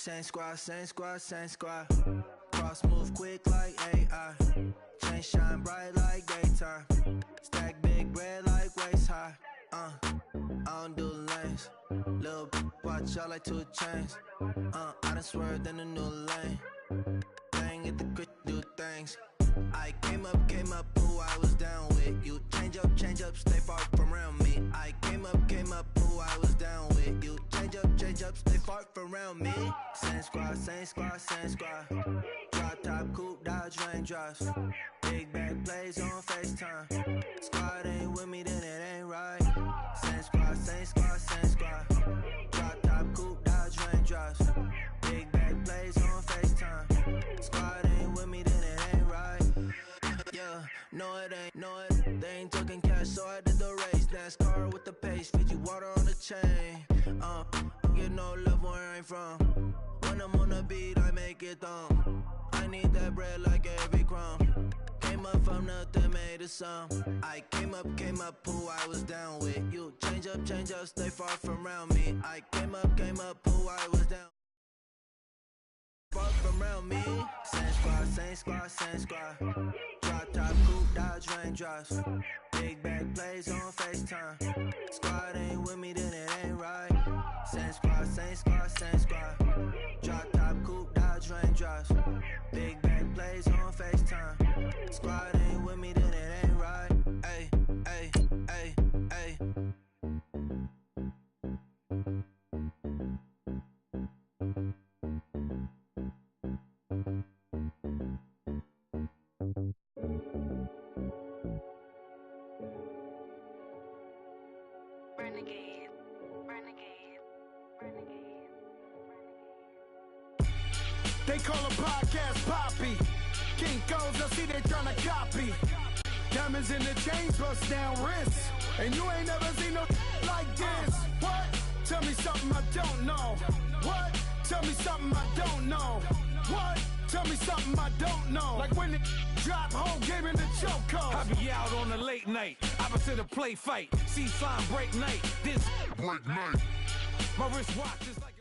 Same squad, same squad, same squad. Cross move quick like AI. Chain shine bright like daytime. Stack big bread like waist high. I don't do lanes. Little watch out like 2 chains. I done swerved in a new lane. Bang at the crit, do things. I came up, who I was down with. You change up, stay far from around me. I came up, who I was down with. You change up, stay far from around me. Same squad, same squad, same squad. Drop top, coupe, dodge, raindrops. Big bag plays on FaceTime. Squad ain't with me, then it ain't right. Same squad, same squad, same squad. Drop top, coupe, dodge, raindrops. Big bag plays on FaceTime. Squad ain't with me, then it ain't right. Yeah, no it ain't, they ain't talking cash, so I did the race. NASCAR with the pace, feed you water on the chain. Get no love where I ain't from. When I'm on the beat, I make it thumb. I need that bread like every crumb. Came up from nothing, made a sum. I came up, who I was down with. You change up, stay far from around me. I came up, who I was down. Far from around me. Same squad, same squad, same squad. Drop top, coupe, dodge, raindrops. Big bag plays on FaceTime. Squad ain't with me, then it ain't right. Same squad, same squad, same squad. Drop top, coupe, dodge, raindrops. Big bag plays on FaceTime. Squad ain't with me, then it ain't right. Ay, ay, ay, ay. They call a podcast Poppy. King goes, I see they tryna copy. Diamonds in the chains, bust down wrists. And you ain't never seen no like this. What? Tell me something I don't know. What? Tell me something I don't know. What? Tell me something I don't know. Like when it drop, whole game in the chokehold. I be out on a late night, opposite a play fight. See slime break night, this break night. My wristwatch is like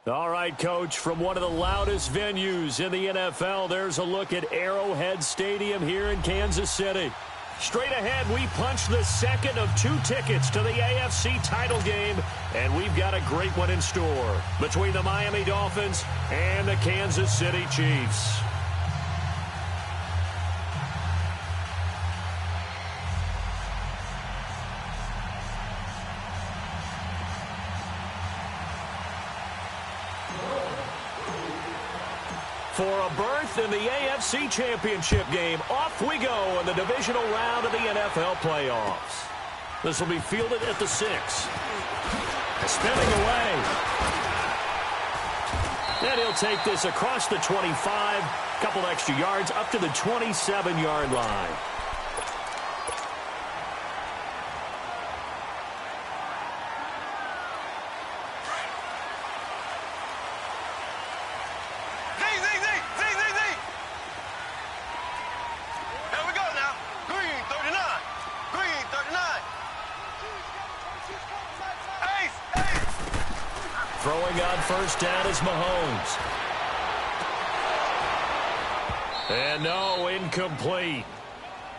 All right, Coach, from one of the loudest venues in the NFL, there's a look at Arrowhead Stadium here in Kansas City. Straight ahead, we punch the second of 2 tickets to the AFC title game, and we've got a great one in store between the Miami Dolphins and the Kansas City Chiefs. For a berth in the AFC Championship game, off we go in the divisional round of the NFL playoffs. This will be fielded at the 6. Spinning away. And he'll take this across the 25, couple extra yards up to the 27-yard line. Throwing on first down is Mahomes. And no, incomplete.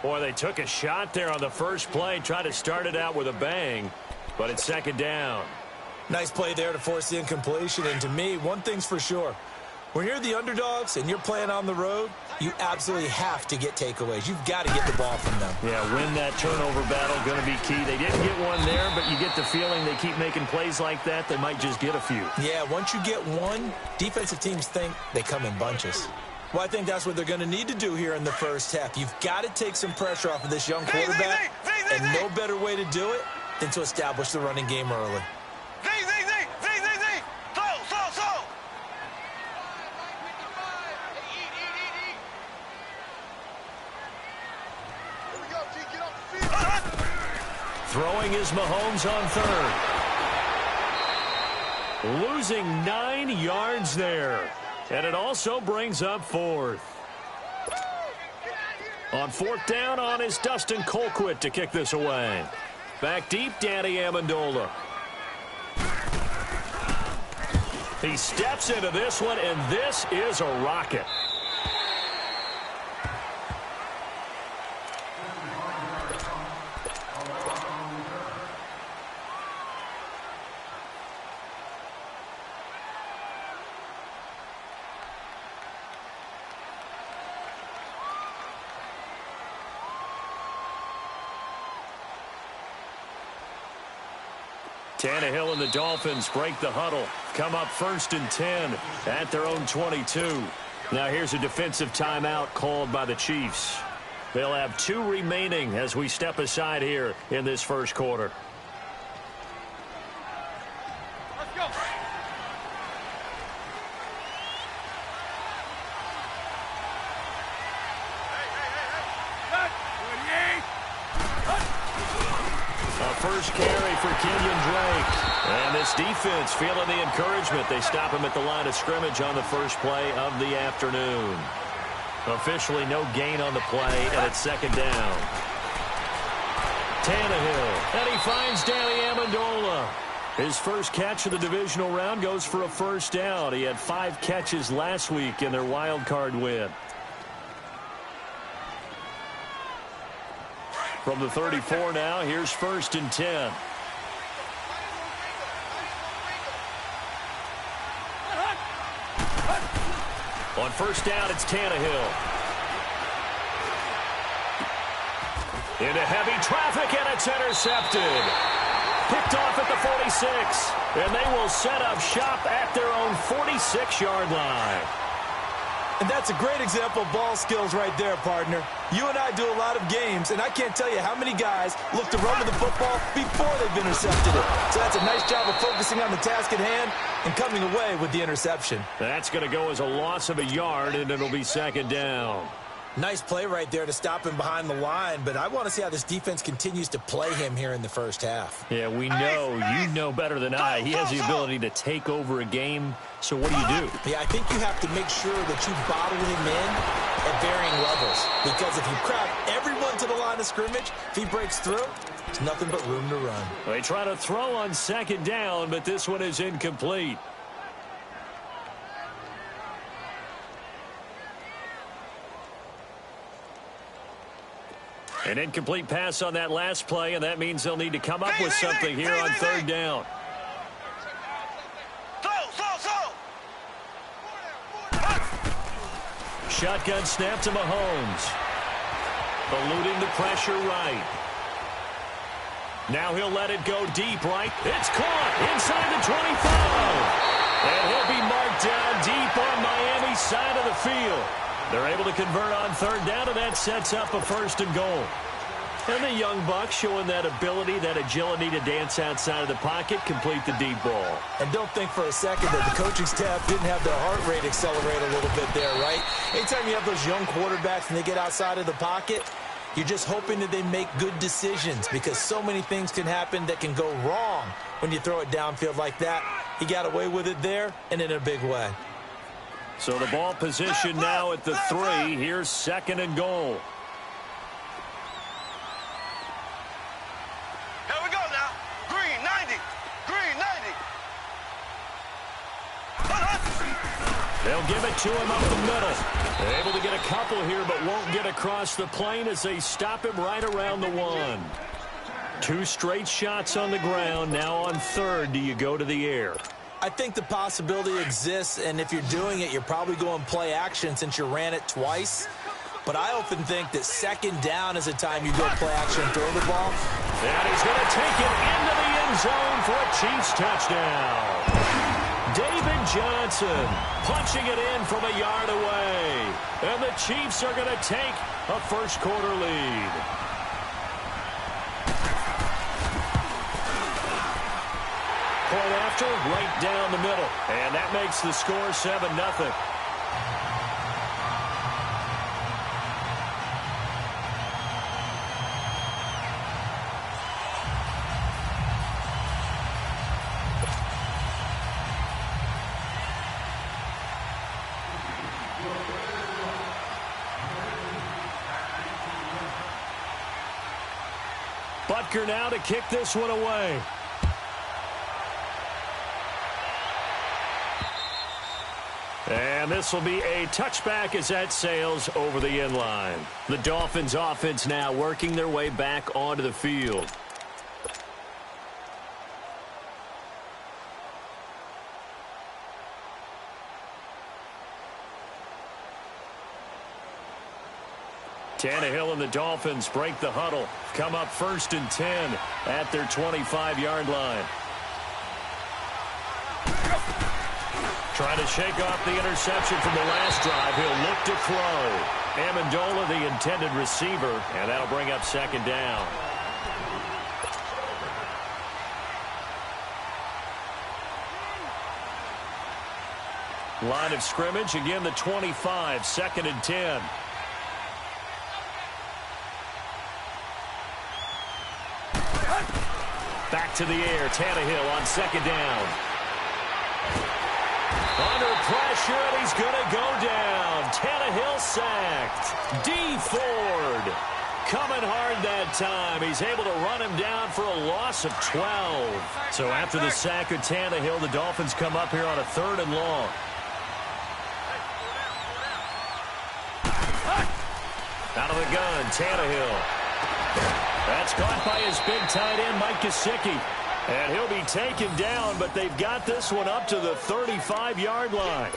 Boy, they took a shot there on the first play, tried to start it out with a bang, but it's second down. Nice play there to force the incompletion, and to me, one thing's for sure. When you're the underdogs and you're playing on the road, you absolutely have to get takeaways. You've got to get the ball from them. Yeah, win that turnover battle, going to be key. They didn't get one there, but you get the feeling they keep making plays like that, they might just get a few. Yeah, once you get one, defensive teams think they come in bunches. Well, I think that's what they're going to need to do here in the first half. You've got to take some pressure off of this young quarterback, and no better way to do it than to establish the running game early. Throwing is Mahomes on third. Losing 9 yards there. And it also brings up 4th. On 4th down on is Dustin Colquitt to kick this away. Back deep, Danny Amendola. He steps into this one, and this is a rocket. Tannehill and the Dolphins break the huddle. Come up 1st and 10 at their own 22. Now here's a defensive timeout called by the Chiefs. They'll have 2 remaining as we step aside here in this first quarter. Let's go. First carry for Kenyon Drake. And this defense feeling the encouragement. They stop him at the line of scrimmage on the first play of the afternoon. Officially no gain on the play, and it's 2nd down. Tannehill, and he finds Danny Amendola. His first catch of the divisional round goes for a first down. He had 5 catches last week in their wild card win. From the 34 now, here's 1st and 10. On first down, it's Tannehill. Into heavy traffic, and it's intercepted. Picked off at the 46, and they will set up shop at their own 46-yard line. And that's a great example of ball skills right there, partner. You and I do a lot of games, and I can't tell you how many guys look to run with the football before they've intercepted it. So that's a nice job of focusing on the task at hand and coming away with the interception. That's going to go as a loss of a yard, and it'll be 2nd down. Nice play right there to stop him behind the line, but I want to see how this defense continues to play him here in the first half. Yeah, we know, you know better than I. He has the ability to take over a game, so what do you do? Yeah, I think you have to make sure that you bottle him in at varying levels, because if you crowd everyone to the line of scrimmage, if he breaks through, it's nothing but room to run. They try to throw on 2nd down, but this one is incomplete. An incomplete pass on that last play, and that means they'll need to come up with something here on 3rd down. Shotgun snap to Mahomes. Eluding the pressure right. Now he'll let it go deep right. It's caught inside the 25. And he'll be marked down deep on Miami's side of the field. They're able to convert on 3rd down, and that sets up a 1st and goal. And the young buck showing that ability, that agility to dance outside of the pocket, complete the deep ball. And don't think for a second that the coaching staff didn't have their heart rate accelerate a little bit there, right? Anytime you have those young quarterbacks and they get outside of the pocket, you're just hoping that they make good decisions, because so many things can happen that can go wrong when you throw it downfield like that. He got away with it there and in a big way. So the ball position now at the 3. Here's 2nd and goal. Here we go now. Green 90. Green 90. They'll give it to him up the middle. They're able to get a couple here, but won't get across the plane as they stop him right around the 1. 2 straight shots on the ground. Now on 3rd, do you go to the air? I think the possibility exists, and if you're doing it, you're probably going play action since you ran it twice. But I often think that 2nd down is a time you go play action and throw the ball. And he's going to take it into the end zone for a Chiefs touchdown. David Johnson punching it in from a yard away. And the Chiefs are going to take a first quarter lead. Point after, right down the middle. And that makes the score 7-0. Butker now to kick this one away. And this will be a touchback as that sails over the end line. The Dolphins offense now working their way back onto the field. Tannehill and the Dolphins break the huddle. Come up 1st and 10 at their 25-yard line. Trying to shake off the interception from the last drive. He'll look to throw. Amendola, the intended receiver, and that'll bring up 2nd down. Line of scrimmage, again the 25, 2nd and 10. Back to the air, Tannehill on 2nd down. Under pressure, and he's going to go down. Tannehill sacked. D. Ford coming hard that time. He's able to run him down for a loss of 12. So after the sack of Tannehill, the Dolphins come up here on a 3rd and long. Out of the gun, Tannehill. That's caught by his big tight end, Mike Gesicki. And he'll be taken down, but they've got this one up to the 35-yard line.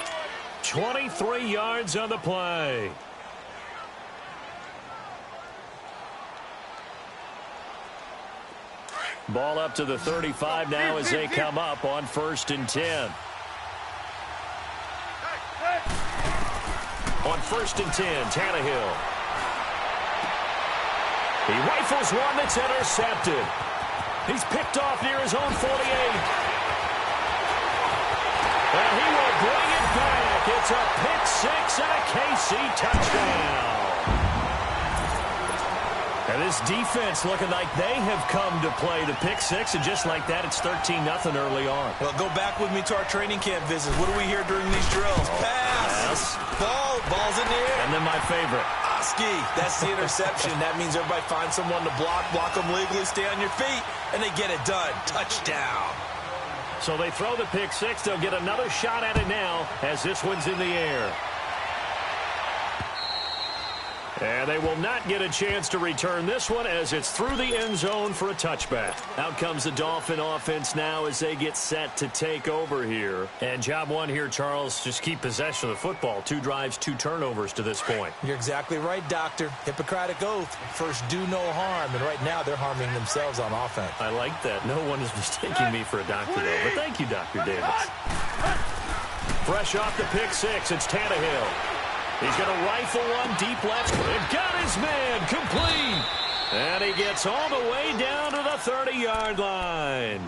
23 yards on the play. Ball up to the 35 now as they come up on 1st and 10. On 1st and 10, Tannehill. He rifles one that's intercepted. He's picked off near his own 48. And he will bring it back. It's a pick six and a KC touchdown. And this defense looking like they have come to play the pick six, and just like that, it's 13-0 early on. Well, go back with me to our training camp visits. What do we hear during these drills? Pass. Ball's in the air. And then my favorite. Oski. That's the interception. That means everybody finds someone to block them legally, stay on your feet, and they get it done. Touchdown. So they throw the pick six. They'll get another shot at it now as this one's in the air. And they will not get a chance to return this one as it's through the end zone for a touchback. Out comes the Dolphin offense now as they get set to take over here. And job one here, Charles, just keep possession of the football. 2 drives, 2 turnovers to this point. You're exactly right, Doctor. Hippocratic oath. First, do no harm. And right now, they're harming themselves on offense. I like that. No one is mistaking me for a doctor, though. But thank you, Dr. Davis. Fresh off the pick six, it's Tannehill. He's going to rifle one deep left. And got his man complete. And he gets all the way down to the 30-yard line.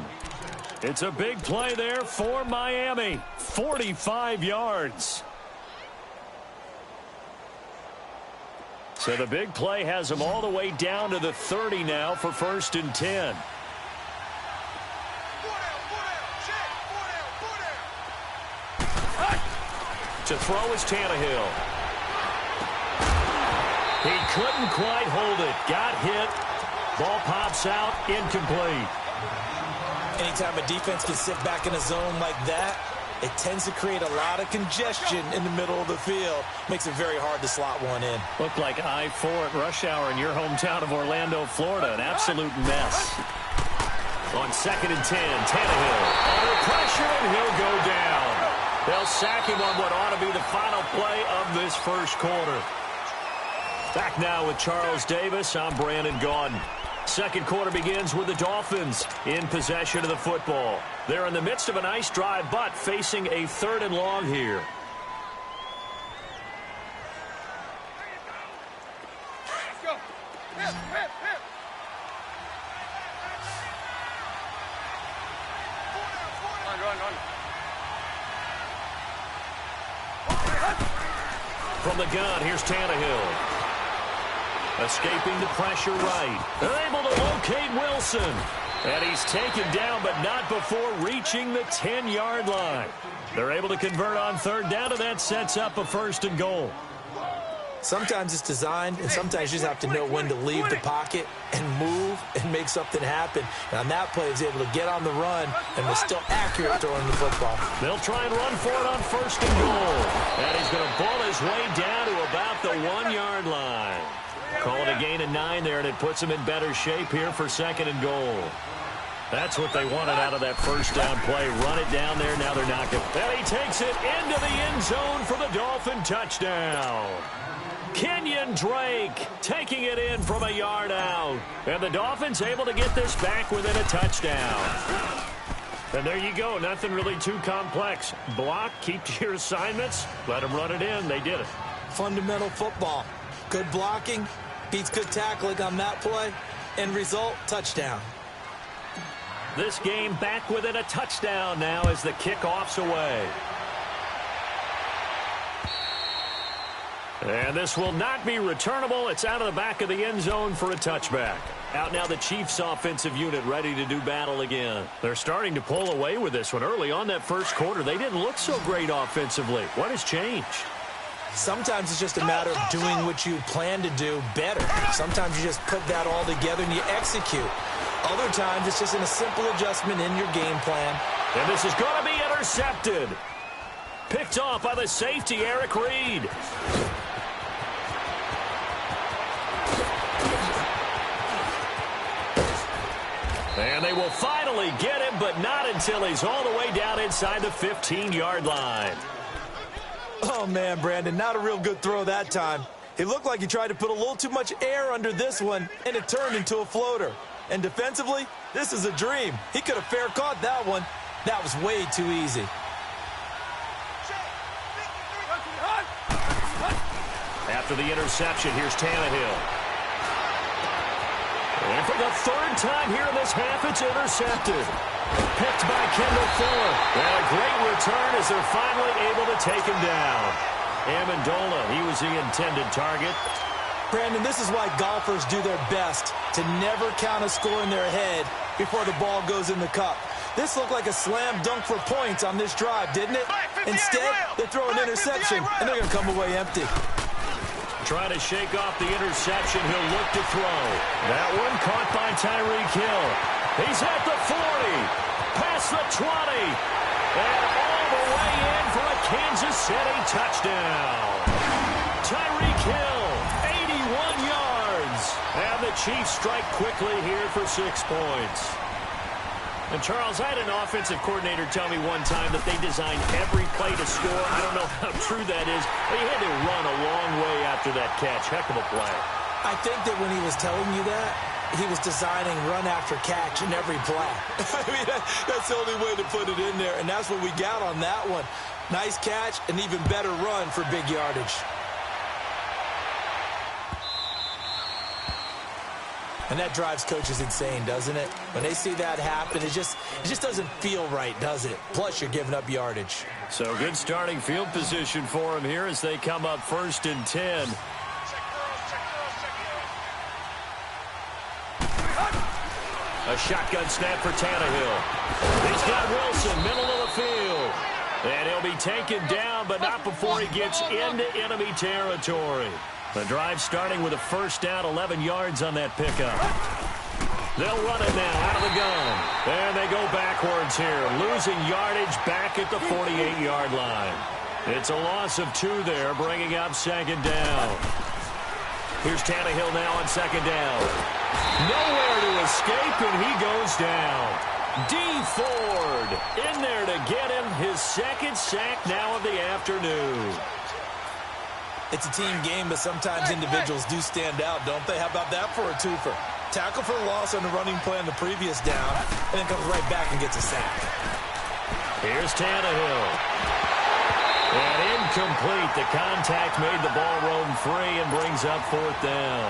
It's a big play there for Miami. 45 yards. So the big play has him all the way down to the 30 now for 1st and 10. To throw is Tannehill. He couldn't quite hold it. Got hit. Ball pops out. Incomplete. Anytime a defense can sit back in a zone like that, it tends to create a lot of congestion in the middle of the field. Makes it very hard to slot one in. Looked like I-4 at rush hour in your hometown of Orlando, Florida. An absolute mess. On 2nd and 10, Tannehill under pressure, and he'll go down. They'll sack him on what ought to be the final play of this first quarter. Back now with Charles Davis. I'm Brandon Gaudin. Second quarter begins with the Dolphins in possession of the football. They're in the midst of a nice drive, but facing a 3rd and long here. Let's go. Hip. Run. From the gun, here's Tannehill. Escaping the pressure right. They're able to locate Wilson. And he's taken down, but not before reaching the 10-yard line. They're able to convert on 3rd down, and that sets up a 1st and goal. Sometimes it's designed, and sometimes you just have to know when to leave the pocket and move and make something happen. And on that play, he was able to get on the run and was still accurate throwing the football. They'll try and run for it on 1st and goal. And he's going to ball his way down to about the 1-yard line. Call it a gain of 9 there, and it puts him in better shape here for 2nd and goal. That's what they wanted out of that first down play. Run it down there. Now they're knocking. And he takes it into the end zone for the Dolphin touchdown. Kenyon Drake taking it in from a yard out. And the Dolphins able to get this back within a touchdown. And there you go. Nothing really too complex. Block, keep to your assignments, let them run it in. They did it. Fundamental football. Good blocking beats good tackling on that play. End result, touchdown. This game back within a touchdown now as the kickoff's away. And this will not be returnable. It's out of the back of the end zone for a touchback. Out now the Chiefs offensive unit ready to do battle again. They're starting to pull away with this one. Early on that first quarter, they didn't look so great offensively. What has changed? Sometimes it's just a matter of doing what you plan to do better. Sometimes you just put that all together and you execute. Other times it's just a simple adjustment in your game plan. And this is going to be intercepted. Picked off by the safety, Eric Reed. And they will finally get him, but not until he's all the way down inside the 15-yard line. Oh, man, Brandon, not a real good throw that time. It looked like he tried to put a little too much air under this one, and it turned into a floater. And defensively, this is a dream. He could have fair caught that one. That was way too easy. After the interception, here's Tannehill. And for the 3rd time here in this half, it's intercepted. Picked by Kendall Fuller. And a great return as they're finally able to take him down. Amendola, he was the intended target. Brandon, this is why golfers do their best to never count a score in their head before the ball goes in the cup. This looked like a slam dunk for points on this drive, didn't it? Instead, they throw an interception, and they're going to come away empty. Trying to shake off the interception. He'll look to throw. That one caught by Tyreek Hill. He's at the 40, past the 20, and all the way in for a Kansas City touchdown. Tyreek Hill, 81 yards. And the Chiefs strike quickly here for 6 points. And, Charles, I had an offensive coordinator tell me one time that they designed every play to score. I don't know how true that is, but he had to run a long way after that catch. Heck of a play. I think that when he was telling you that, he was designing run after catch in every play. I mean, that's the only way to put it in there, and that's what we got on that one. Nice catch, an even better run for big yardage. And that drives coaches insane, doesn't it? When they see that happen, it just doesn't feel right, does it? Plus, you're giving up yardage. So good starting field position for him here as they come up 1st and 10. A shotgun snap for Tannehill. He's got Wilson, middle of the field. And he'll be taken down, but not before he gets into enemy territory. The drive starting with a 1st down, 11 yards on that pickup. They'll run it now out of the gun. And they go backwards here, losing yardage back at the 48-yard line. It's a loss of 2 there, bringing up 2nd down. Here's Tannehill now on 2nd down. Nowhere to escape, and he goes down. Dee Ford in there to get him his 2nd sack now of the afternoon. It's a team game, but sometimes individuals do stand out, don't they? How about that for a twofer? Tackle for loss on the running play on the previous down, and then comes right back and gets a sack. Here's Tannehill. And incomplete. The contact made the ball roam free and brings up 4th down.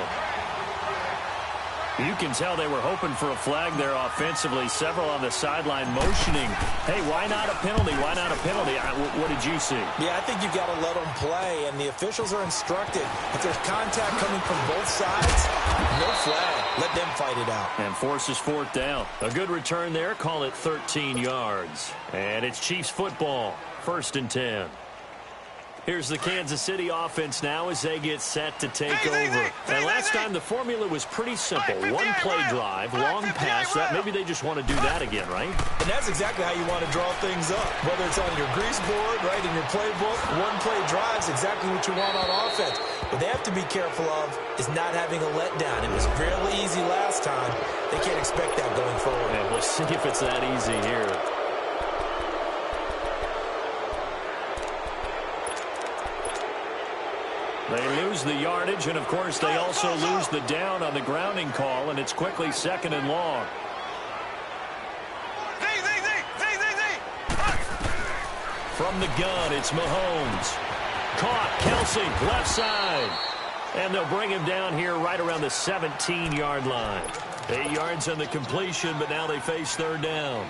You can tell they were hoping for a flag there offensively. Several on the sideline motioning. Hey, why not a penalty? Why not a penalty? What did you see? Yeah, I think you got to let them play, and the officials are instructed. If there's contact coming from both sides, no flag. Let them fight it out. And forces 4th down. A good return there. Call it 13 yards. And it's Chiefs football. 1st and 10. Here's the Kansas City offense now as they get set to take over. And last time the formula was pretty simple. One play drive, long pass. That maybe they just want to do that again, right? And that's exactly how you want to draw things up. Whether it's on your grease board, right, in your playbook, one play drive is exactly what you want on offense. What they have to be careful of is not having a letdown. It was fairly easy last time. They can't expect that going forward. And we'll see if it's that easy here. They lose the yardage, and, of course, they also lose the down on the grounding call, and it's quickly 2nd and long. From the gun, it's Mahomes. Caught, Kelsey, left side. And they'll bring him down here right around the 17-yard line. 8 yards on the completion, but now they face 3rd down.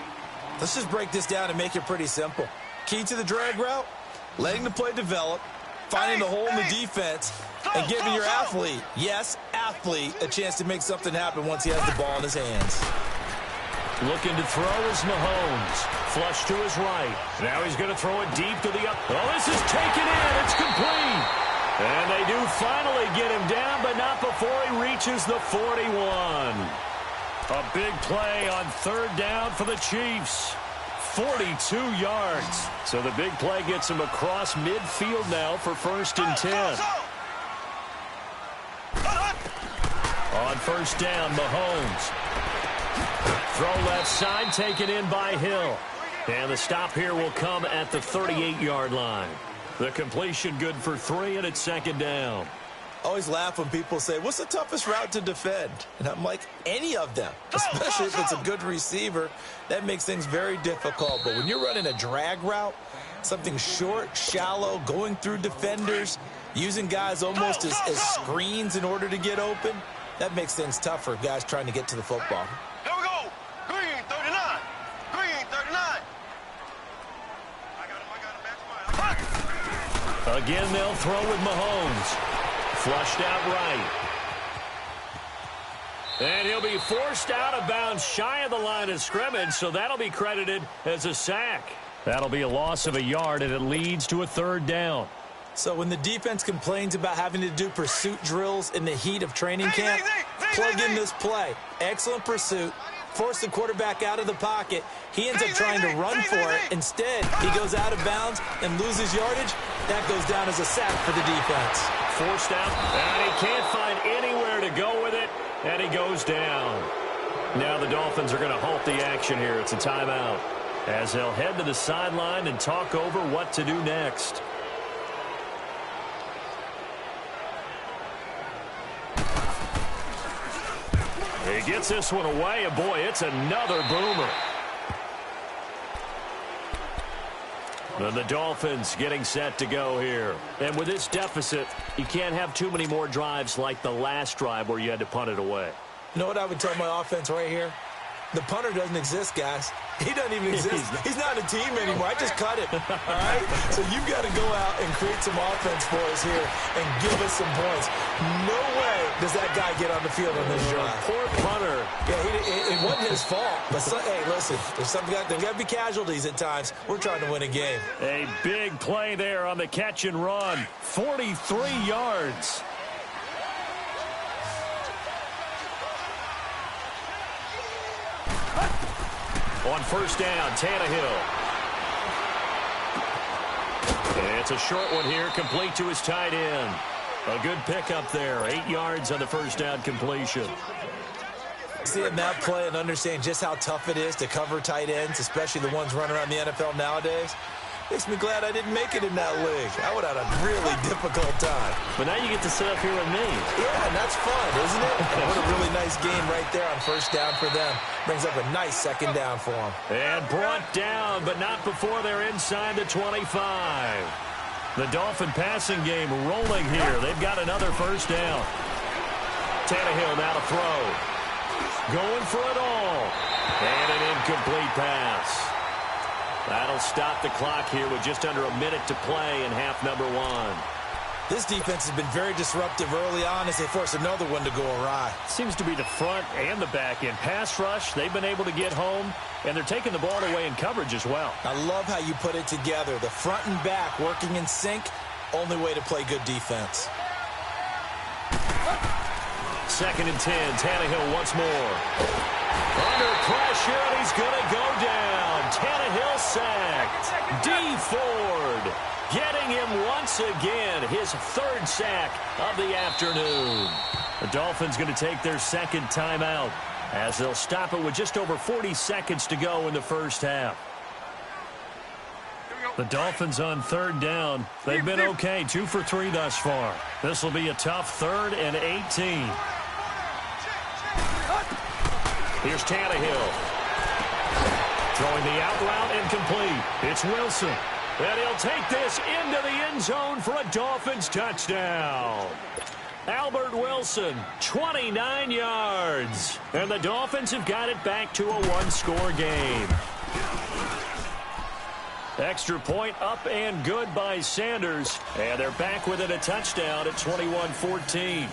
Let's just break this down and make it pretty simple. Key to the drag route, letting the play develop, finding the hole in the defense, and giving your athlete, yes, athlete, a chance to make something happen once he has the ball in his hands. Looking to throw is Mahomes. Flush to his right. Now he's going to throw it deep to the up. Oh, this is taken in. It's complete. And they do finally get him down, but not before he reaches the 41. A big play on 3rd down for the Chiefs. 42 yards. So the big play gets him across midfield now for 1st and 10. On 1st down, Mahomes. Throw left side, taken in by Hill. And the stop here will come at the 38-yard line. The completion good for 3, and it's 2nd down. Always laugh when people say, what's the toughest route to defend? And I'm like, any of them, especially if it's a good receiver. That makes things very difficult. But when you're running a drag route, something short, shallow, going through defenders, using guys almost as screens in order to get open, that makes things tough for guys trying to get to the football. Here we go. Green 39. Green 39. I got him. Again, they'll throw with Mahomes. Flushed out right. And he'll be forced out of bounds shy of the line of scrimmage, so that'll be credited as a sack. That'll be a loss of a yard, and it leads to a 3rd down. So when the defense complains about having to do pursuit drills in the heat of training camp, plug in this play. Excellent pursuit. Force the quarterback out of the pocket. He ends up trying to run for it. Instead, he goes out of bounds and loses yardage. That goes down as a sack for the defense. Forced out, and he can't find anywhere to go with it, and he goes down. Now the Dolphins are going to halt the action here. It's a timeout, as they'll head to the sideline and talk over what to do next. He gets this one away, and boy, it's another boomer. And the Dolphins getting set to go here. And with this deficit, you can't have too many more drives like the last drive where you had to punt it away. You know what I would tell my offense right here? The punter doesn't exist, guys. He doesn't even exist. He's not a team anymore. I just cut him. All right? So you've got to go out and create some offense for us here and give us some points. No way does that guy get on the field on this drive. Poor punter. Yeah, it wasn't his fault. But, hey, listen, there's got to be casualties at times. We're trying to win a game. A big play there on the catch and run. 43 yards. On 1st down, Tannehill. And it's a short one here, complete to his tight end. A good pickup there, 8 yards on the 1st down completion. Seeing that play and understanding just how tough it is to cover tight ends, especially the ones running around the NFL nowadays, makes me glad I didn't make it in that league. I would have had a really difficult time. But now you get to sit up here with me. Yeah, and that's fun, isn't it? And what a really nice game right there on 1st down for them. Brings up a nice 2nd down for them. And brought down, but not before they're inside the 25. The Dolphin passing game rolling here. They've got another 1st down. Tannehill now to throw. Going for it all. And an incomplete pass. That'll stop the clock here with just under a minute to play in half number 1. This defense has been very disruptive early on as they force another one to go awry. Seems to be the front and the back end. Pass rush, they've been able to get home, and they're taking the ball away in coverage as well. I love how you put it together. The front and back working in sync, Only way to play good defense. 2nd and 10. Tannehill once more. Under pressure, and he's going to go down. Tannehill sacked. D. Ford getting him once again, his 3rd sack of the afternoon. The Dolphins going to take their 2nd timeout as they'll stop it with just over 40 seconds to go in the first half. The Dolphins on 3rd down. They've been okay, 2 for 3 thus far. This will be a tough 3rd and 18. Here's Tannehill. Throwing the out route incomplete. It's Wilson. And he'll take this into the end zone for a Dolphins touchdown. Albert Wilson, 29 yards. And the Dolphins have got it back to a 1-score game. Extra point up and good by Sanders. And they're back within a touchdown at 21-14.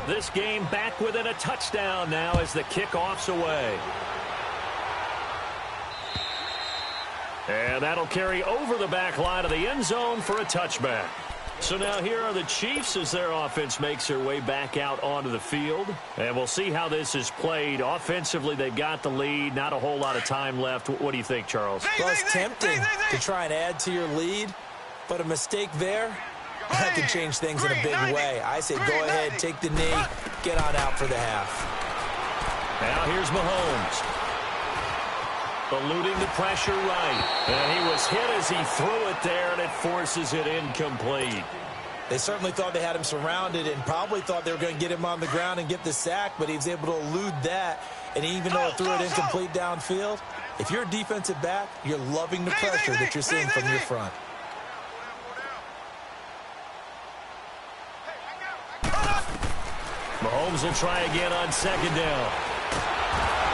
This game back within a touchdown now as the kickoff's away. And that'll carry over the back line of the end zone for a touchback. So now here are the Chiefs as their offense makes their way back out onto the field. And we'll see how this is played. Offensively, they've got the lead. Not a whole lot of time left. What do you think, Charles? Well, it's tempting to try and add to your lead, but a mistake there, that could change things in a big way. I say go ahead, take the knee, get on out for the half. Now here's Mahomes. Eluding the pressure right. And he was hit as he threw it there, and it forces it incomplete. They certainly thought they had him surrounded and probably thought they were going to get him on the ground and get the sack, but he was able to elude that. And even though it threw it incomplete downfield, if you're a defensive back, you're loving the pressure that you're seeing from your front. Mahomes will try again on 2nd down.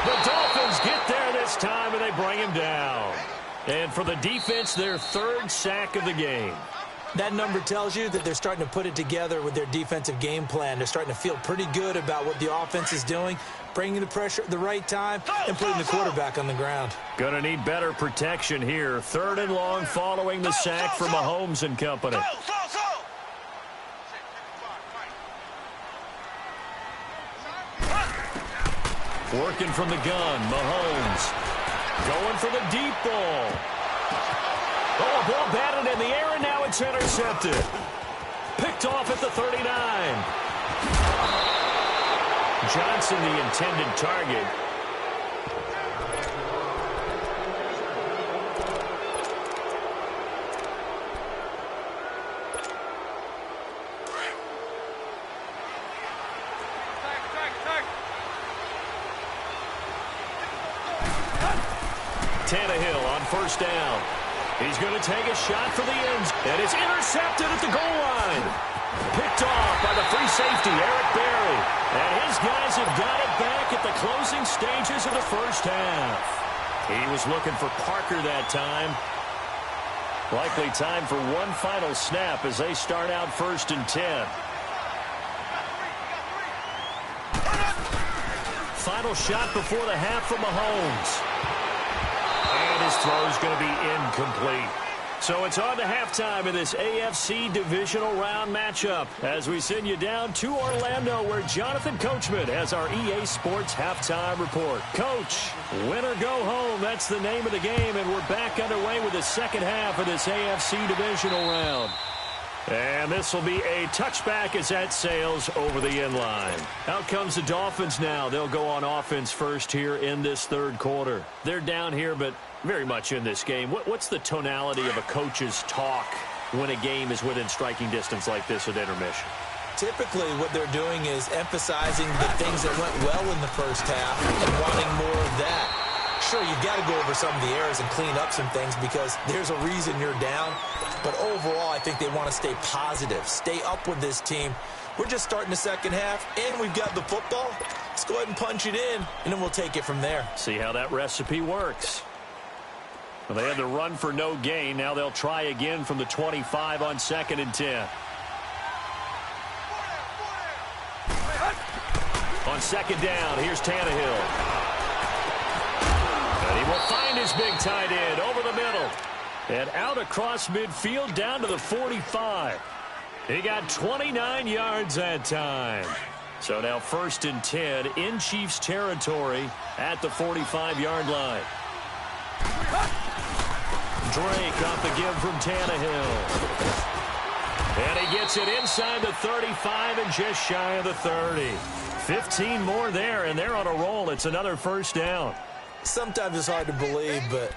The Dolphins get there this time, and they bring him down. And for the defense, their 3rd sack of the game. That number tells you that they're starting to put it together with their defensive game plan. They're starting to feel pretty good about what the offense is doing, bringing the pressure at the right time, and putting the quarterback on the ground. Going to need better protection here. 3rd and long following the sack for Mahomes and company. Working from the gun, Mahomes. Going for the deep ball. Oh, a ball batted in the air, and now it's intercepted. Picked off at the 39. Johnson, the intended target. Tannehill on 1st down. He's going to take a shot for the ends, and it's intercepted at the goal line. Picked off by the free safety, Eric Berry. And his guys have got it back at the closing stages of the first half. He was looking for Parker that time. Likely time for one final snap as they start out 1st and 10. Final shot before the half from Mahomes. And his throw is going to be incomplete. So it's on to halftime in this AFC divisional round matchup as we send you down to Orlando where Jonathan Coachman has our EA Sports halftime report. Coach, win or go home, that's the name of the game, and we're back underway with the 2nd half of this AFC divisional round. And this will be a touchback as that sails over the end line. Out comes the Dolphins now. They'll go on offense first here in this 3rd quarter. They're down here, but very much in this game. What's the tonality of a coach's talk when a game is within striking distance like this at intermission? Typically, what they're doing is emphasizing the things that went well in the first half and wanting more of that. Sure, you've got to go over some of the errors and clean up some things because there's a reason you're down. But overall, I think they want to stay positive, stay up with this team. We're just starting the 2nd half, and we've got the football. Let's go ahead and punch it in, and then we'll take it from there. See how that recipe works. Well, they had to run for no gain. Now they'll try again from the 25 on 2nd and 10. On 2nd down, here's Tannehill. And he will find his big tight end over the middle. And out across midfield down to the 45. He got 29 yards that time. So now 1st and 10 in Chiefs territory at the 45-yard line. Drake off the give from Tannehill. And he gets it inside the 35 and just shy of the 30. 15 more there, and they're on a roll. It's another 1st down. Sometimes it's hard to believe, but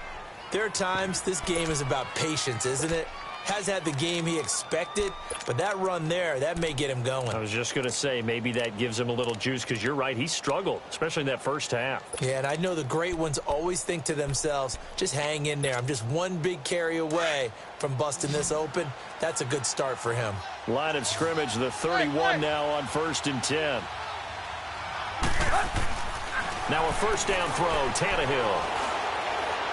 there are times this game is about patience, isn't it? Hasn't had the game he expected, but that run there, that may get him going. I was just going to say, maybe that gives him a little juice, because you're right, he struggled, especially in that first half. Yeah, and I know the great ones always think to themselves, just hang in there. I'm just one big carry away from busting this open. That's a good start for him. Line of scrimmage, the 31 now on 1st and 10. Now a 1st down throw, Tannehill.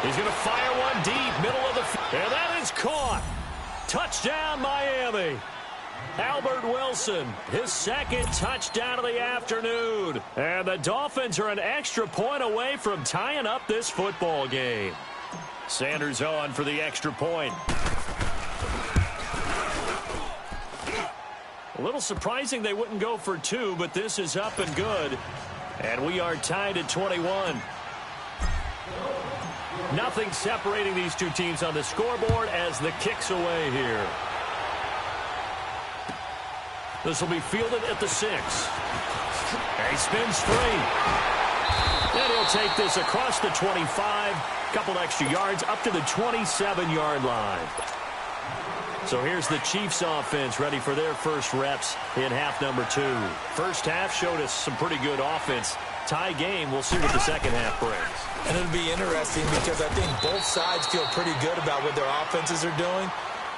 He's going to fire one deep, middle of the field, and that is caught. Touchdown, Miami. Albert Wilson, his 2nd touchdown of the afternoon. And the Dolphins are an extra point away from tying up this football game. Sanders on for the extra point. A little surprising they wouldn't go for 2, but this is up and good. And we are tied at 21. Nothing separating these two teams on the scoreboard as the kick's away here. This will be fielded at the 6. And he spins free. And he'll take this across the 25. Couple extra yards up to the 27-yard line. So here's the Chiefs offense ready for their first reps in half number 2. First half showed us some pretty good offense. Tie game, we'll see what the second half brings. And it'll be interesting because I think both sides feel pretty good about what their offenses are doing.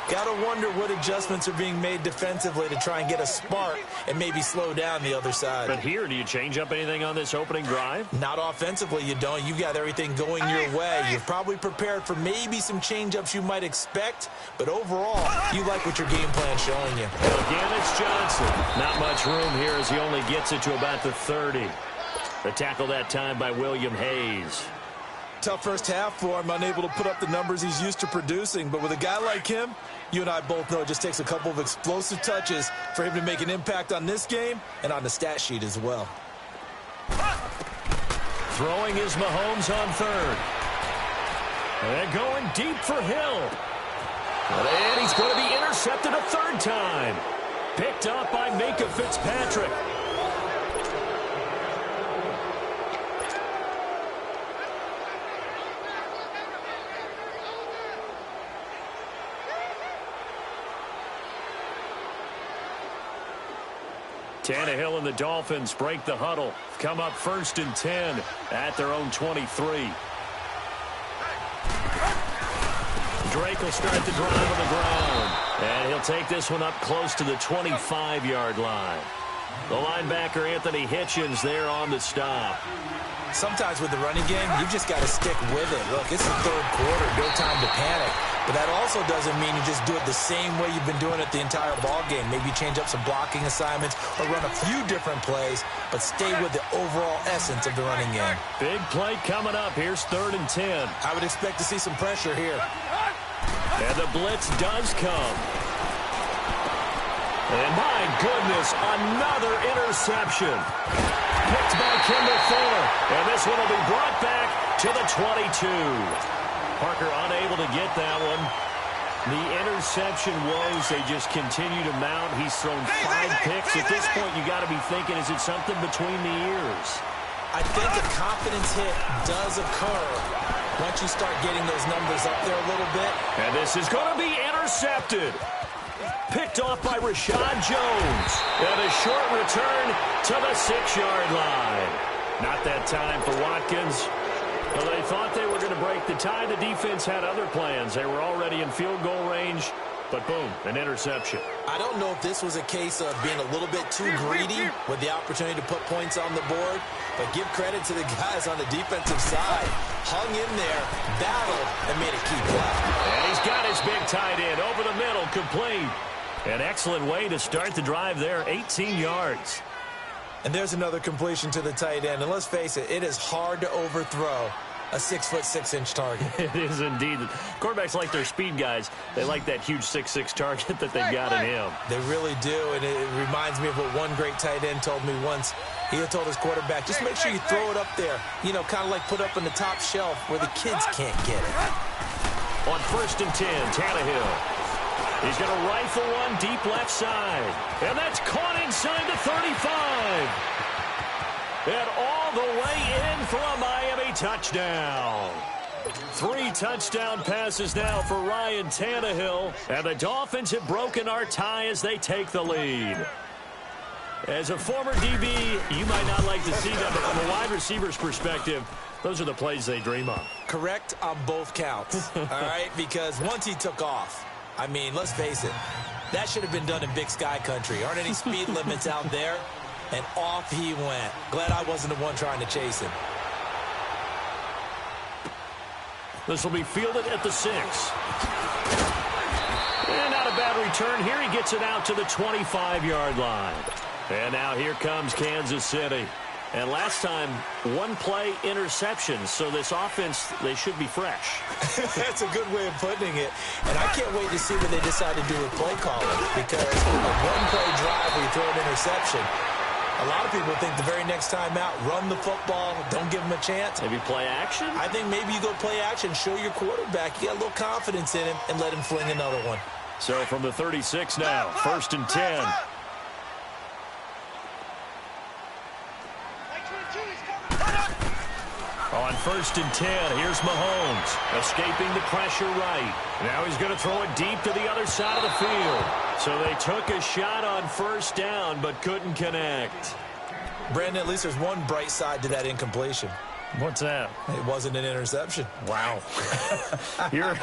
Got to wonder what adjustments are being made defensively to try and get a spark and maybe slow down the other side. But here, do you change up anything on this opening drive? Not offensively, you don't. You've got everything going your way. You're probably prepared for maybe some change-ups you might expect, but overall, you like what your game plan's showing you. Again, it's Johnson. Not much room here as he only gets it to about the 30. The tackle that time by William Hayes. Tough first half for him, unable to put up the numbers he's used to producing. But with a guy like him, you and I both know it just takes a couple of explosive touches for him to make an impact on this game and on the stat sheet as well. Throwing is Mahomes on 3rd. And going deep for Hill. And he's going to be intercepted a 3rd time. Picked up by Minkah Fitzpatrick. Tannehill and the Dolphins break the huddle. Come up 1st and 10 at their own 23. Drake will start the drive on the ground. And he'll take this one up close to the 25-yard line. The linebacker, Anthony Hitchens, there on the stop. Sometimes with the running game, you've just got to stick with it. Look, it's the 3rd quarter, no time to panic. But that also doesn't mean you just do it the same way you've been doing it the entire ball game. Maybe change up some blocking assignments or run a few different plays, but stay with the overall essence of the running game. Big play coming up. Here's 3rd and 10. I would expect to see some pressure here. And the blitz does come. And my goodness, another interception. Picked by Kendall Fuller. And this one will be brought back to the 22. Parker unable to get that one. The interception woes, they just continue to mount. He's thrown 5 picks. At this point, you got to be thinking, is it something between the ears? I think a confidence hit does occur once you start getting those numbers up there a little bit. And this is going to be intercepted. Picked off by Rashad Jones. And a short return to the 6-yard line. Not that time for Watkins. Well, they thought they were going to break the tie. The defense had other plans. They were already in field goal range, but boom, an interception. I don't know if this was a case of being a little bit too greedy with the opportunity to put points on the board, but give credit to the guys on the defensive side. Hung in there, battled, and made a key play. And he's got his big tight end over the middle, complete. An excellent way to start the drive there, 18 yards. And there's another completion to the tight end. And let's face it, it is hard to overthrow a 6'6" target. It is indeed. Quarterbacks like their speed guys. They like that huge 6'6" target that they've got in him. They really do, and it reminds me of what one great tight end told me once. He told his quarterback, just make sure you throw it up there, you know, kind of like put up on the top shelf where the kids can't get it. On 1st and 10, Tannehill. He's going to rifle one deep left side. And that's caught inside the 35. And all the way in for a Miami touchdown. 3 touchdown passes now for Ryan Tannehill. And the Dolphins have broken our tie as they take the lead. As a former DB, you might not like to see that, but from a wide receiver's perspective, those are the plays they dream of. Correct on both counts, all right? Because once he took off, I mean, let's face it, that should have been done in Big Sky country. Aren't any speed limits out there? And off he went. Glad I wasn't the one trying to chase him. This will be fielded at the 6. And not a bad return here. He gets it out to the 25-yard line. And now here comes Kansas City. And last time, 1-play interception. So this offense, they should be fresh. That's a good way of putting it. And I can't wait to see what they decide to do with play calling. Because a 1-play drive where you throw an interception, a lot of people think the very next time out, run the football, don't give them a chance. Maybe play action? I think maybe you go play action, show your quarterback you got a little confidence in him, and let him fling another one. So from the 36 now, 1st and 10. On 1st and 10, here's Mahomes, escaping the pressure right. Now he's going to throw it deep to the other side of the field. So they took a shot on 1st down, but couldn't connect. Brandon, at least there's one bright side to that incompletion. What's that? It wasn't an interception. Wow. You're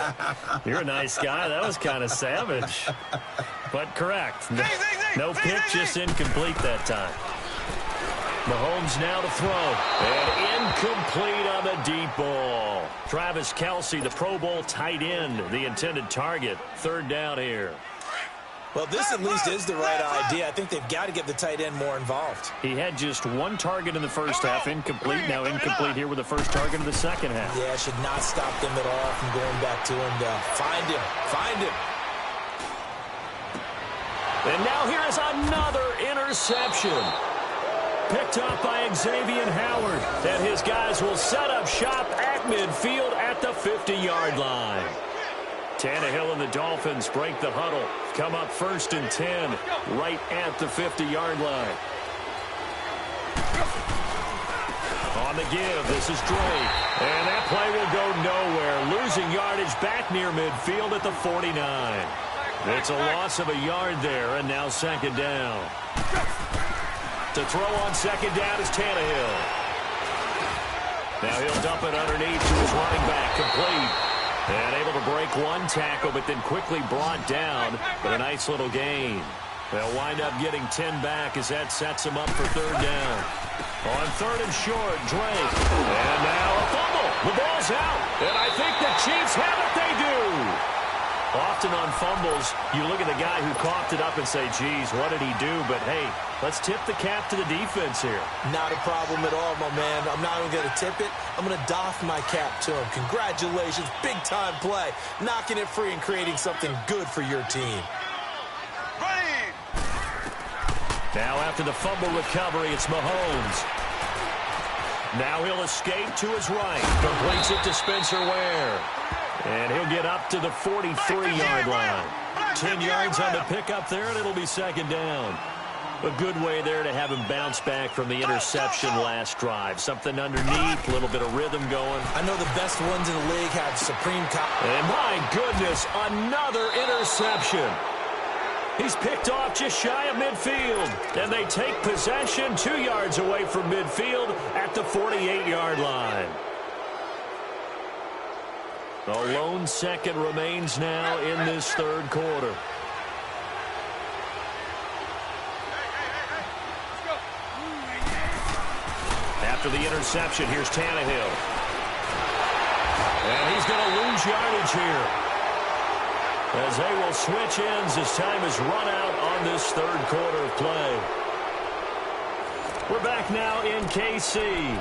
a nice guy. That was kind of savage. But correct. No pick, just incomplete that time. Mahomes now to throw. And incomplete on the deep ball. Travis Kelce, the Pro Bowl tight end, the intended target. 3rd down here. Well, this at least is the right idea. I think they've got to get the tight end more involved. He had just 1 target in the first half, incomplete. Now incomplete here with the first target of the second half. Yeah, should not stop them at all from going back to him. Find him. Find him. And now here is another interception. Picked up by Xavier Howard. And his guys will set up shop at midfield at the 50-yard line. Tannehill and the Dolphins break the huddle. Come up 1st and 10, right at the 50-yard line. On the give, this is Drake. And that play will go nowhere. Losing yardage back near midfield at the 49. It's a loss of a yard there, and now 2nd down. To throw on 2nd down is Tannehill. Now he'll dump it underneath to his running back, complete. And able to break 1 tackle, but then quickly brought down. But a nice little gain. They'll wind up getting 10 back as that sets him up for 3rd down. On 3rd and short, Drake. And now a fumble. The ball's out. And I think the Chiefs have it. They do. Often on fumbles, you look at the guy who coughed it up and say, geez, what did he do? But, hey, let's tip the cap to the defense here. Not a problem at all, my man. I'm not even going to tip it. I'm going to doff my cap to him. Congratulations. Big-time play. Knocking it free and creating something good for your team. Now after the fumble recovery, it's Mahomes. Now he'll escape to his right. Completes it to Spencer Ware. And he'll get up to the 43-yard line. 10 yards on the pickup there, and it'll be 2nd down. A good way there to have him bounce back from the interception last drive. Something underneath, a little bit of rhythm going. I know the best ones in the league have supreme... And my goodness, another interception. He's picked off just shy of midfield. And they take possession 2 yards away from midfield at the 48-yard line. A lone second remains now in this 3rd quarter. After the interception, here's Tannehill. And he's going to lose yardage here. As they will switch ends as time is run out on this 3rd quarter of play. We're back now in KC.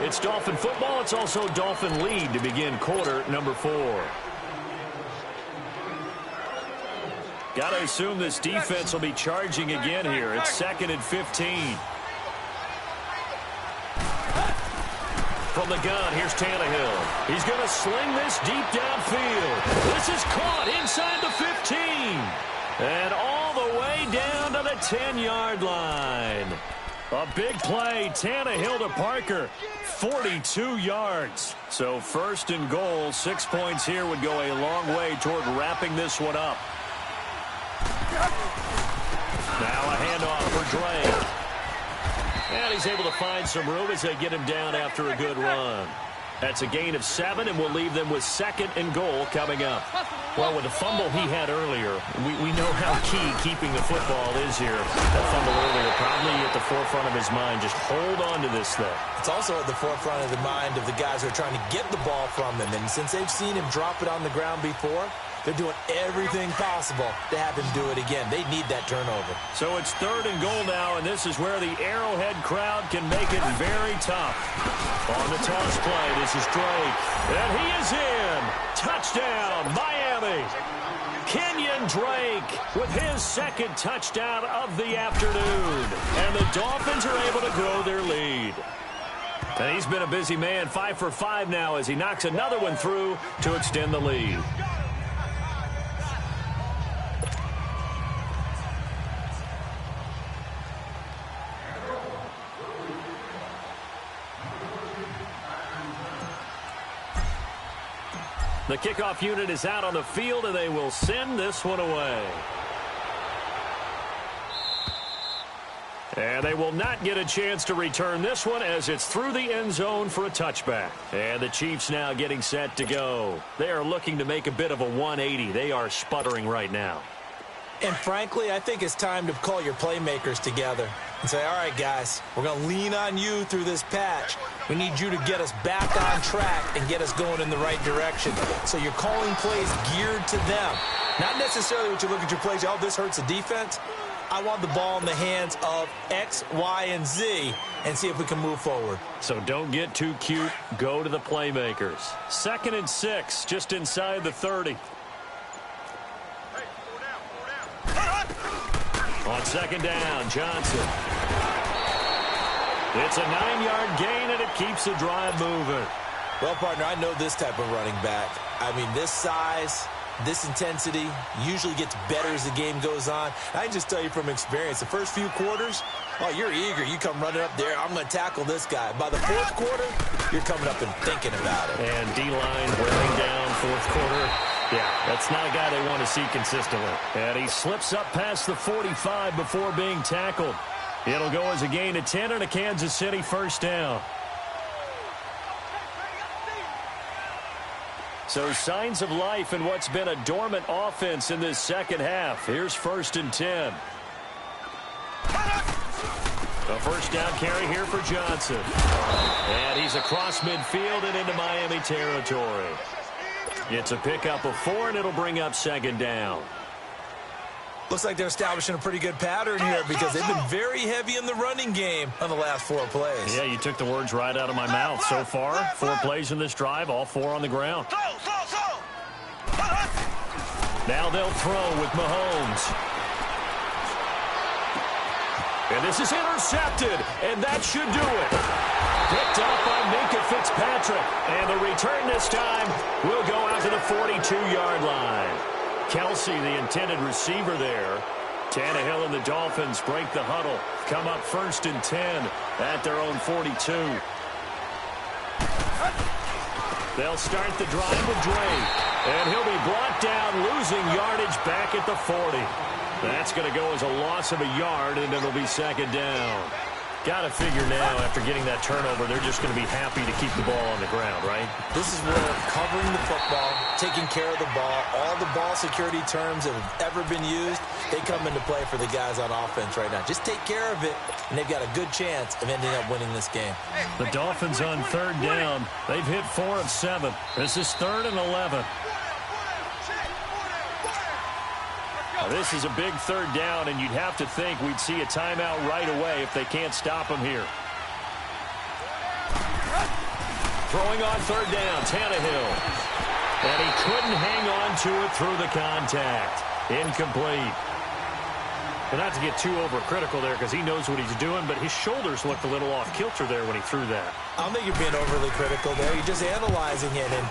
It's Dolphin football. It's also Dolphin lead to begin quarter number 4. Got to assume this defense will be charging again here. It's 2nd and 15. From the gun, here's Tannehill. He's going to sling this deep downfield. This is caught inside the 15. And all the way down to the 10-yard line. A big play, Tannehill to Parker, 42 yards. So 1st and goal, 6 points here would go a long way toward wrapping this one up. Now a handoff for Drake. And he's able to find some room as they get him down after a good run. That's a gain of 7, and we'll leave them with 2nd and goal coming up. Well, with the fumble he had earlier, we know how key keeping the football is here. That fumble earlier probably at the forefront of his mind. Just hold on to this thing. It's also at the forefront of the mind of the guys who are trying to get the ball from him. And since they've seen him drop it on the ground before, they're doing everything possible to have him do it again. They need that turnover. So it's 3rd and goal now, and this is where the Arrowhead crowd can make it very tough. On the toss play, this is Drake. And he is in. Touchdown, Miami. Kenyon Drake with his 2nd touchdown of the afternoon. And the Dolphins are able to grow their lead. And he's been a busy man, 5 for 5 now as he knocks another one through to extend the lead. The kickoff unit is out on the field, and they will send this one away. And they will not get a chance to return this one as it's through the end zone for a touchback. And the Chiefs now getting set to go. They are looking to make a bit of a 180. They are sputtering right now. And frankly, I think it's time to call your playmakers together and say, all right, guys, we're going to lean on you through this patch. We need you to get us back on track and get us going in the right direction. So you're calling plays geared to them. Not necessarily when you look at your plays, oh, this hurts the defense. I want the ball in the hands of X, Y, and Z and see if we can move forward. So don't get too cute. Go to the playmakers. 2nd and 6, just inside the 30. On 2nd down, Johnson. It's a 9-yard gain, and it keeps the drive moving. Well, partner, I know this type of running back. I mean, this size, this intensity usually gets better as the game goes on. I can just tell you from experience, the first few quarters, oh, you're eager. You come running up there, I'm going to tackle this guy. By the 4th quarter, you're coming up and thinking about it. And D-line wearing down 4th quarter. Yeah, that's not a guy they want to see consistently. And he slips up past the 45 before being tackled. It'll go as a gain of 10 and a Kansas City 1st down. So signs of life in what's been a dormant offense in this 2nd half. Here's 1st and 10. A 1st down carry here for Johnson. And he's across midfield and into Miami territory. It's a pickup of 4, and it'll bring up 2nd down. Looks like they're establishing a pretty good pattern here because they've been very heavy in the running game on the last 4 plays. Yeah, you took the words right out of my mouth. So far, 4 plays in this drive, all 4 on the ground. Now they'll throw with Mahomes. And this is intercepted, and that should do it. Picked up by Minka Fitzpatrick. And the return this time will go out to the 42-yard line. Kelsey, the intended receiver there. Tannehill and the Dolphins break the huddle. Come up 1st and 10 at their own 42. They'll start the drive with Drake. And he'll be brought down, losing yardage back at the 40. That's going to go as a loss of a yard, and it'll be 2nd down. Got to figure now, after getting that turnover, they're just going to be happy to keep the ball on the ground, right? This is where covering the football, taking care of the ball, all the ball security terms that have ever been used, they come into play for the guys on offense right now. Just take care of it, and they've got a good chance of ending up winning this game. The Dolphins on 3rd down. They've hit 4 of 7. This is 3rd and 11. Now, this is a big 3rd down, and you'd have to think we'd see a timeout right away if they can't stop him here. throwing on third down, Tannehill. And he couldn't hang on to it through the contact. Incomplete. And not to get too overcritical there because he knows what he's doing, but his shoulders looked a little off kilter there when he threw that. I don't think you're being overly critical there. You're just analyzing it, and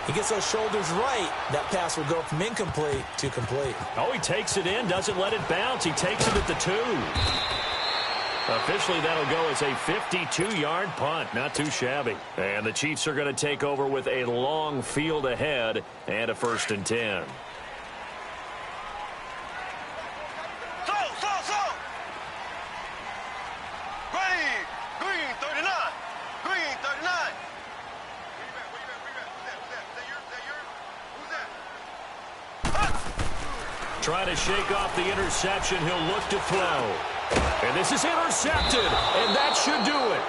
he gets those shoulders right. That pass will go from incomplete to complete. Oh, he takes it in, doesn't let it bounce. He takes it at the 2. Officially, that'll go as a 52-yard punt. Not too shabby. And the Chiefs are going to take over with a long field ahead and a 1st and 10. Green 39. Green 39. Trying to shake off the interception. He'll look to throw. And this is intercepted. And that should do it.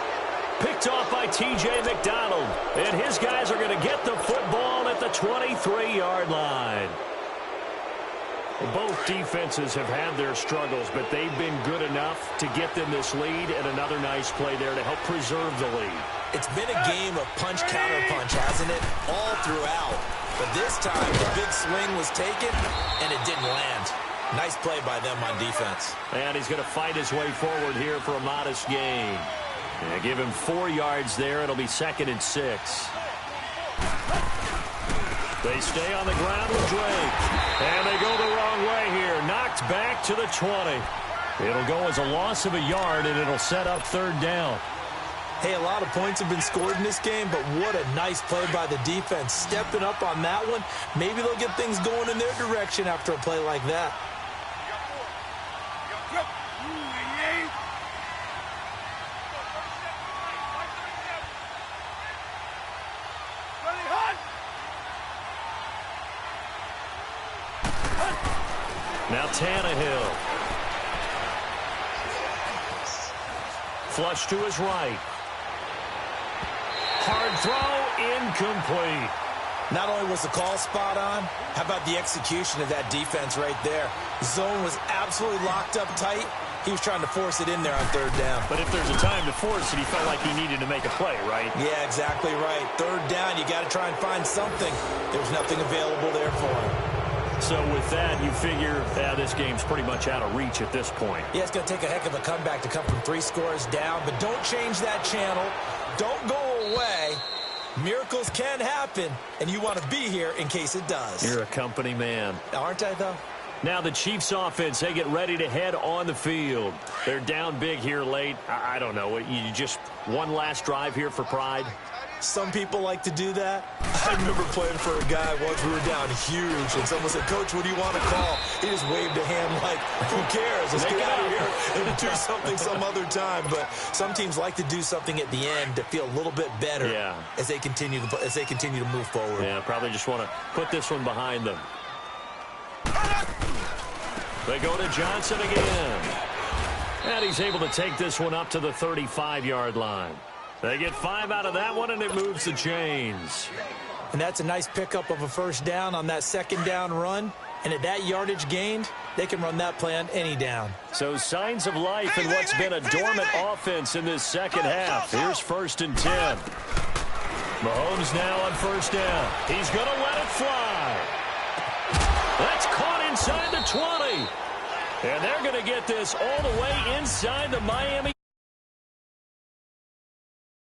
Picked off by T.J. McDonald. And his guys are going to get the football at the 23-yard line. Both defenses have had their struggles, but they've been good enough to get them this lead, and another nice play there to help preserve the lead. It's been a game of punch-counter-punch, hasn't it? All throughout. But this time, the big swing was taken, and it didn't land. Nice play by them on defense. And he's going to fight his way forward here for a modest gain. And give him 4 yards there. It'll be 2nd and 6. They stay on the ground with Drake. And they go the wrong way here. Knocked back to the 20. It'll go as a loss of a yard, and it'll set up 3rd down. Hey, a lot of points have been scored in this game, but what a nice play by the defense. Stepping up on that one. Maybe they'll get things going in their direction after a play like that. Now Tannehill. Flush to his right. Hard throw, incomplete. Not only was the call spot on, how about the execution of that defense right there? Zone was absolutely locked up tight. He was trying to force it in there on 3rd down. But if there's a time to force it, he felt like he needed to make a play, right? Yeah, exactly right. 3rd down, you got to try and find something. There's nothing available there for him. So with that, you figure this game's pretty much out of reach at this point. Yeah, it's going to take a heck of a comeback to come from 3 scores down, but don't change that channel. Don't go away. Miracles can happen, and you want to be here in case it does. You're a company man. Aren't I, though? Now the Chiefs offense, they get ready to head on the field. They're down big here late. I don't know. You just one last drive here for pride? Some people like to do that. I remember playing for a guy once. We were down huge, and someone said, "Coach, what do you want to call?" He just waved a hand like, "Who cares? Let's get out of here and do something some other time." But some teams like to do something at the end to feel a little bit better as they continue to move forward. Yeah, probably just want to put this one behind them. They go to Johnson again. And he's able to take this one up to the 35-yard line. They get 5 out of that one, and it moves the chains. And that's a nice pickup of a 1st down on that 2nd down run. And at that yardage gained, they can run that play on any down. So signs of life in what's been a dormant offense in this 2nd half. Here's 1st and 10. Mahomes now on 1st down. He's going to let it fly. That's caught inside the 20. And they're going to get this all the way inside the Miami